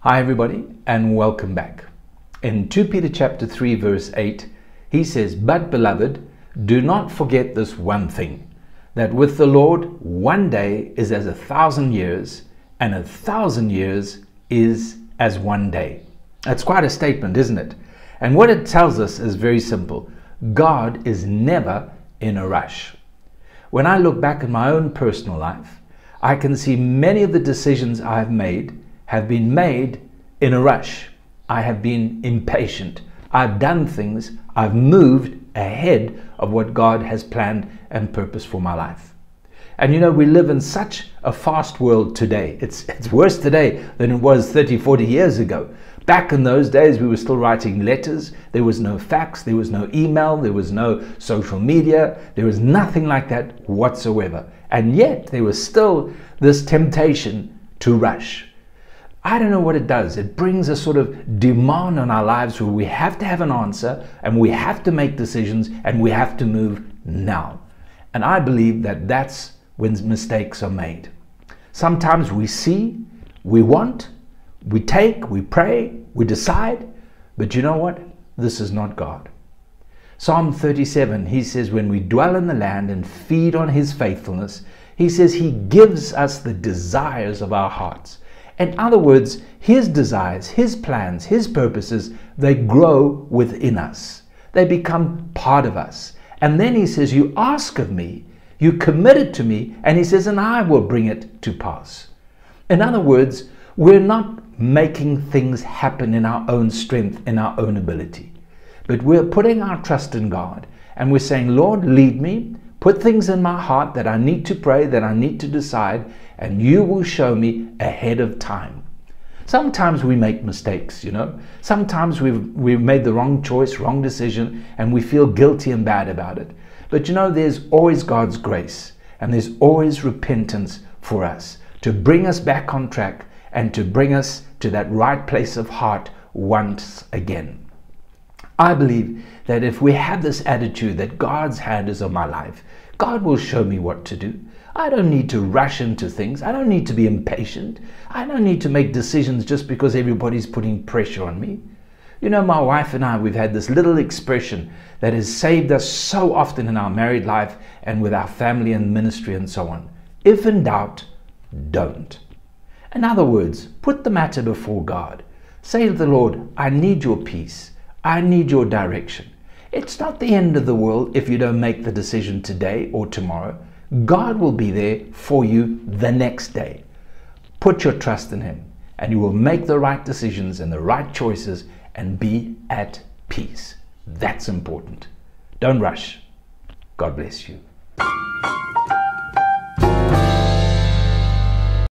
Hi everybody, and welcome back. In 2 Peter chapter 3 verse 8, he says, "But beloved, do not forget this one thing, that with the Lord 1 day is as 1,000 years, and 1,000 years is as 1 day." That's quite a statement, isn't it? And what it tells us is very simple. God is never in a rush. When I look back at my own personal life, I can see many of the decisions I have been made in a rush. I have been impatient. I've done things. I've moved ahead of what God has planned and purposed for my life. And you know, we live in such a fast world today. It's worse today than it was 30, 40 years ago. Back in those days, we were still writing letters. There was no fax, there was no email, there was no social media. There was nothing like that whatsoever. And yet there was still this temptation to rush. I don't know what it does. It brings a sort of demand on our lives where we have to have an answer and we have to make decisions and we have to move now. And I believe that that's when mistakes are made. Sometimes we see, we want, we take, we pray, we decide, but you know what? This is not God. Psalm 37, he says, when we dwell in the land and feed on his faithfulness, he says he gives us the desires of our hearts. In other words, his desires, his plans, his purposes, they grow within us. They become part of us. And then he says, you ask of me, you commit it to me, and he says, and I will bring it to pass. In other words, we're not making things happen in our own strength, in our own ability. But we're putting our trust in God. And we're saying, Lord, lead me. Put things in my heart that I need to pray, that I need to decide, and you will show me ahead of time. Sometimes we make mistakes, you know. Sometimes we've made the wrong choice, wrong decision, and we feel guilty and bad about it. But you know, there's always God's grace, and there's always repentance for us to bring us back on track and to bring us to that right place of heart once again. I believe that if we have this attitude that God's hand is on my life, God will show me what to do. I don't need to rush into things. I don't need to be impatient. I don't need to make decisions just because everybody's putting pressure on me. You know, my wife and I, we've had this little expression that has saved us so often in our married life and with our family and ministry and so on. If in doubt, don't. In other words, put the matter before God. Say to the Lord, I need your peace. I need your direction. It's not the end of the world if you don't make the decision today or tomorrow. God will be there for you the next day. Put your trust in him and you will make the right decisions and the right choices and be at peace. That's important. Don't rush. God bless you.